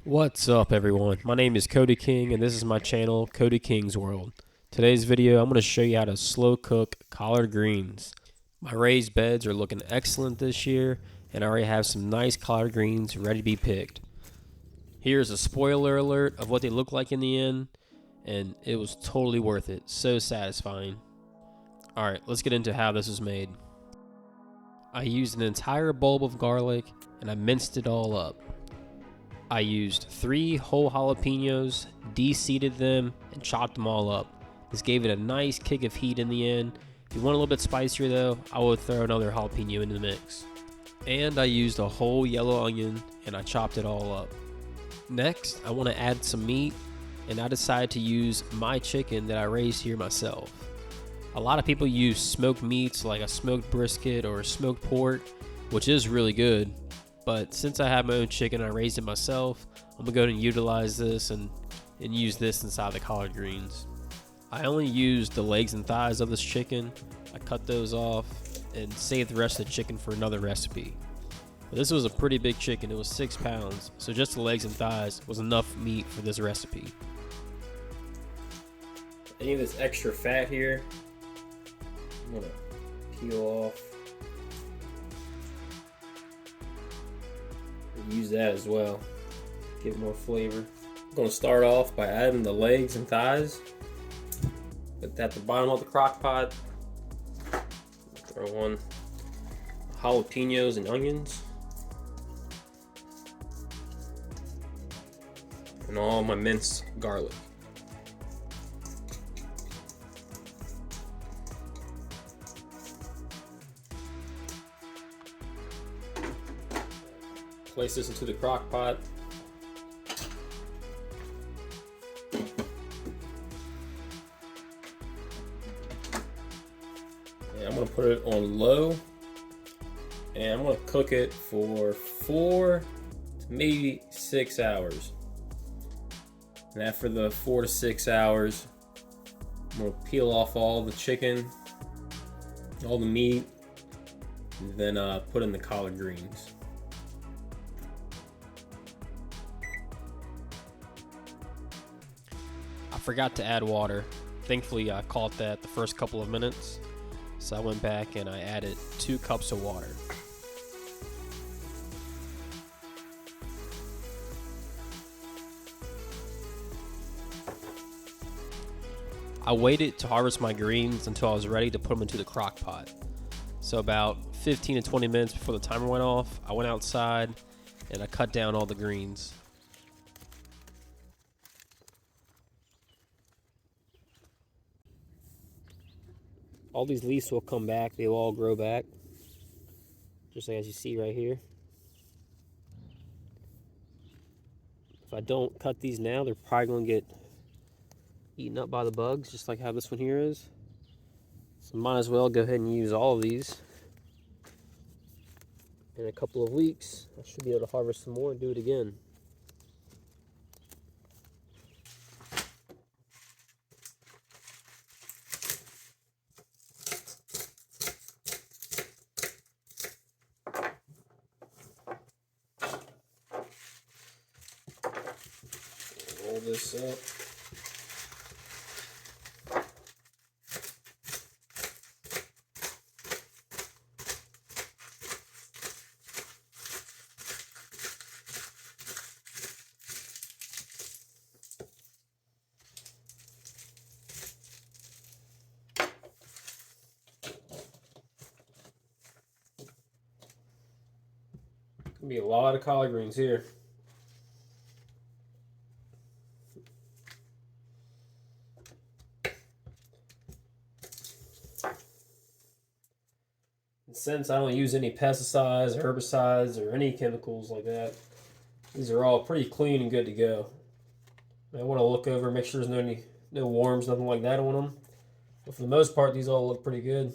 What's up, everyone? My name is Cody King, and this is my channel, Cody King's World. Today's video, I'm going to show you how to slow cook collard greens. My raised beds are looking excellent this year, and I already have some nice collard greens ready to be picked. Here's a spoiler alert of what they look like in the end, and it was totally worth it. So satisfying. Alright, let's get into how this is made. I used an entire bulb of garlic, and I minced it all up. I used 3 whole jalapenos, de-seeded them, and chopped them all up. This gave it a nice kick of heat in the end. If you want a little bit spicier though, I would throw another jalapeno into the mix. And I used a whole yellow onion and I chopped it all up. Next, I want to add some meat, and I decided to use my chicken that I raised here myself. A lot of people use smoked meats like a smoked brisket or smoked pork, which is really good. But since I have my own chicken, I raised it myself, I'm going to go ahead and utilize this and use this inside the collard greens. I only used the legs and thighs of this chicken. I cut those off and saved the rest of the chicken for another recipe. But this was a pretty big chicken, it was 6 pounds, so just the legs and thighs was enough meat for this recipe. Any of this extra fat here, I'm going to peel off. Use that as well, give it more flavor. I'm going to start off by adding the legs and thighs. Put that at the bottom of the crock pot. Throw on jalapenos and onions. And all my minced garlic. Place this into the crock pot. And I'm going to put it on low. And I'm going to cook it for 4 to maybe 6 hours. And after the 4 to 6 hours, I'm going to peel off all the chicken, all the meat, and then put in the collard greens. I forgot to add water. Thankfully, I caught that the first couple of minutes, so I went back and I added 2 cups of water. I waited to harvest my greens until I was ready to put them into the crock pot. So about 15 to 20 minutes before the timer went off, I went outside and I cut down all the greens. All these leaves will come back, they will all grow back, just like as you see right here. If I don't cut these now, they're probably going to get eaten up by the bugs, just like how this one here is. So might as well go ahead and use all of these. In a couple of weeks, I should be able to harvest some more and do it again. Roll this up. Gonna be a lot of collard greens here. Since I don't use any pesticides, herbicides, or any chemicals like that, these are all pretty clean and good to go. I want to look over, make sure there's no worms, nothing like that on them. But for the most part, these all look pretty good.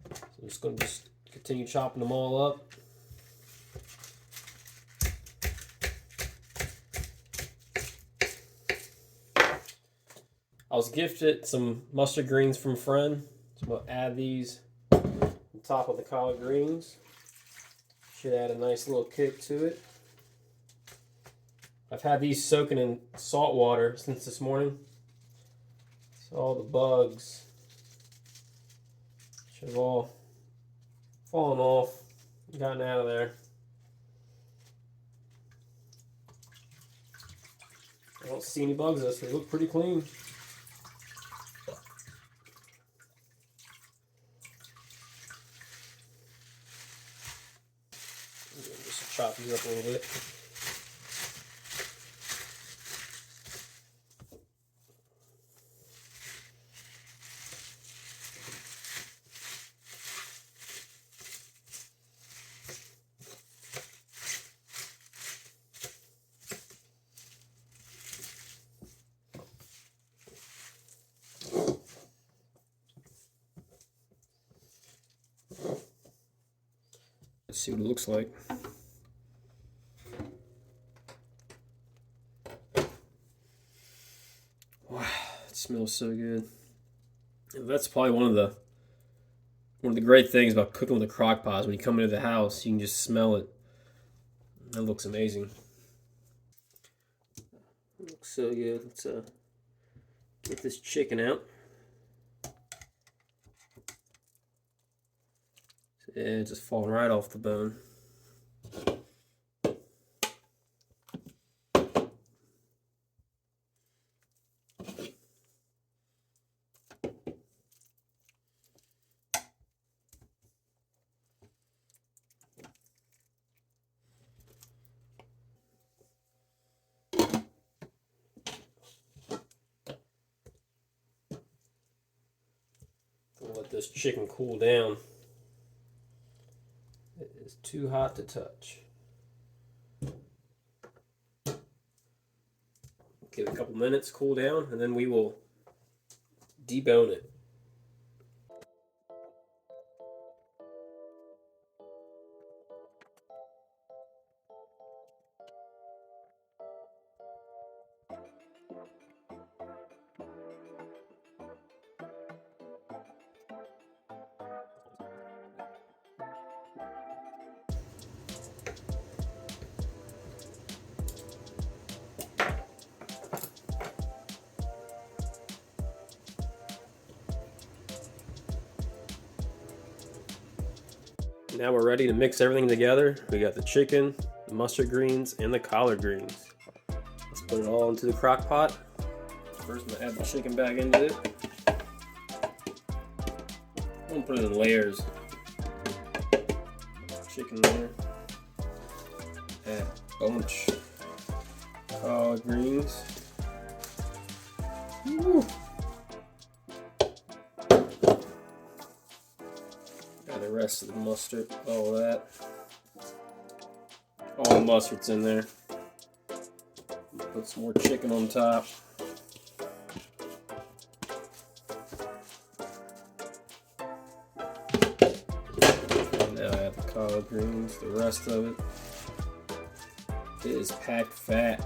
So I'm just going to continue chopping them all up. I was gifted some mustard greens from a friend, so I'm going to add these on top of the collard greens. Should add a nice little kick to it. I've had these soaking in salt water since this morning. So all the bugs should have all fallen off, gotten out of there. I don't see any bugs this. They look pretty clean. Just chop these up a little bit. Let's see what it looks like. Wow, it smells so good. That's probably one of the great things about cooking with a crock pot is when you come into the house, you can just smell it. That looks amazing. It looks so good. Let's get this chicken out. Yeah, it's just falling right off the bone. I'll let this chicken cool down. It is too hot to touch. Give it a couple minutes, cool down, and then we will debone it. Now we're ready to mix everything together. We got the chicken, the mustard greens, and the collard greens. Let's put it all into the crock pot. First, I'm gonna add the chicken back into it. I'm gonna put it in layers. Chicken there. Add a bunch of collard greens. Woo. Add the rest of the mustard, all that. All the mustard's in there. Put some more chicken on top. Now add the collard greens, the rest of it. It is packed fat.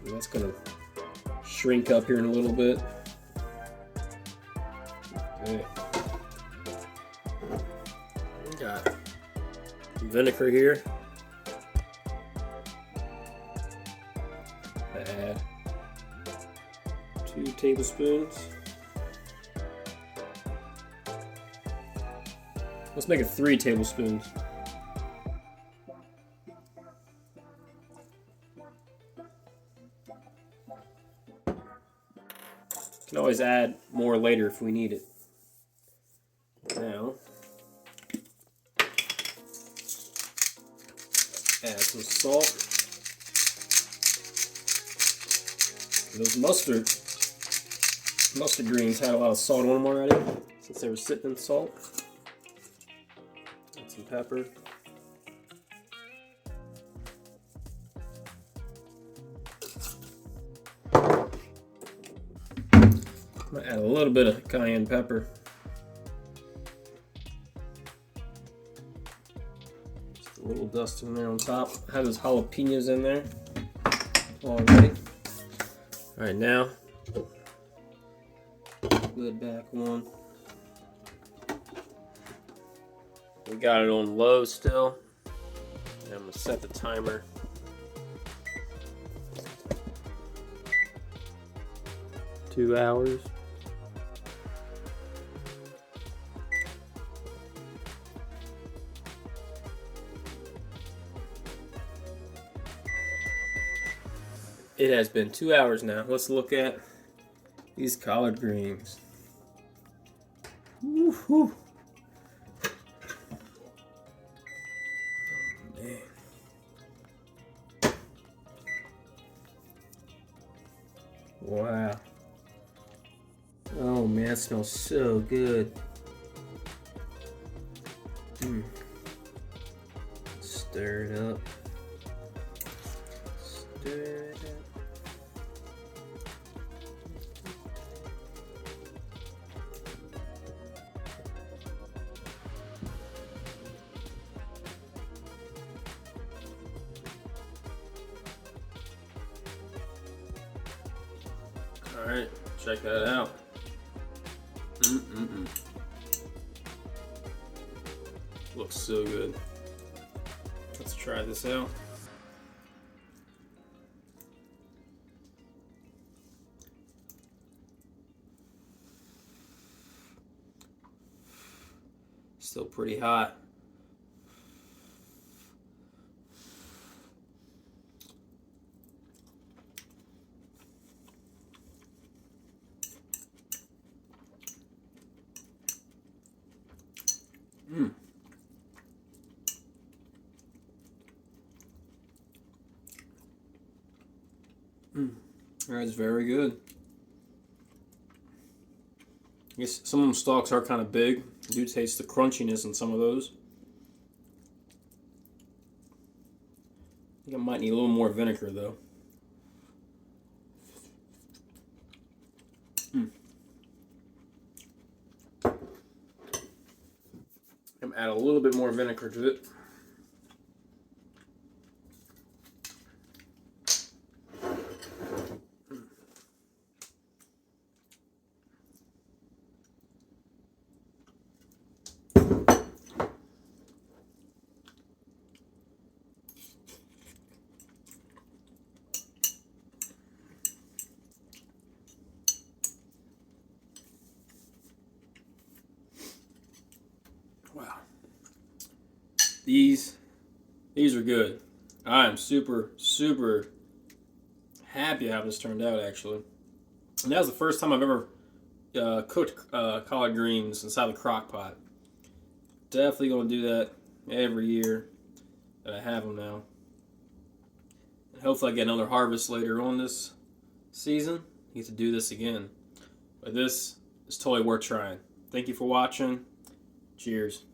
And that's gonna shrink up here in a little bit. Okay. We got vinegar here. Add 2 tablespoons. Let's make it 3 tablespoons. Can always add more later if we need it. Now, add some salt. Those mustard greens had a lot of salt on them already, since they were sitting in salt. Add some pepper. I'm gonna add a little bit of cayenne pepper. Just a little dust in there on top. I have those jalapenos in there already. Alright, now, lid back on. We got it on low still. And I'm gonna set the timer. Two hours. It has been 2 hours now. Let's look at these collard greens. Woo-hoo. Oh, man. Wow. Oh man, it smells so good. Stir it up. Stir it up. Alright, check that out. Looks so good. Let's try this out. Still pretty hot. That's very good. I guess some of them stalks are kind of big. I do taste the crunchiness in some of those. I think I might need a little more vinegar though. I'm gonna add a little bit more vinegar to it. Wow. These are good. I am super happy how this turned out actually. And that was the first time I've ever cooked collard greens inside the crock pot. Definitely gonna do that every year that I have them now. And hopefully I get another harvest later on this season. I get to do this again. But this is totally worth trying. Thank you for watching. Cheers.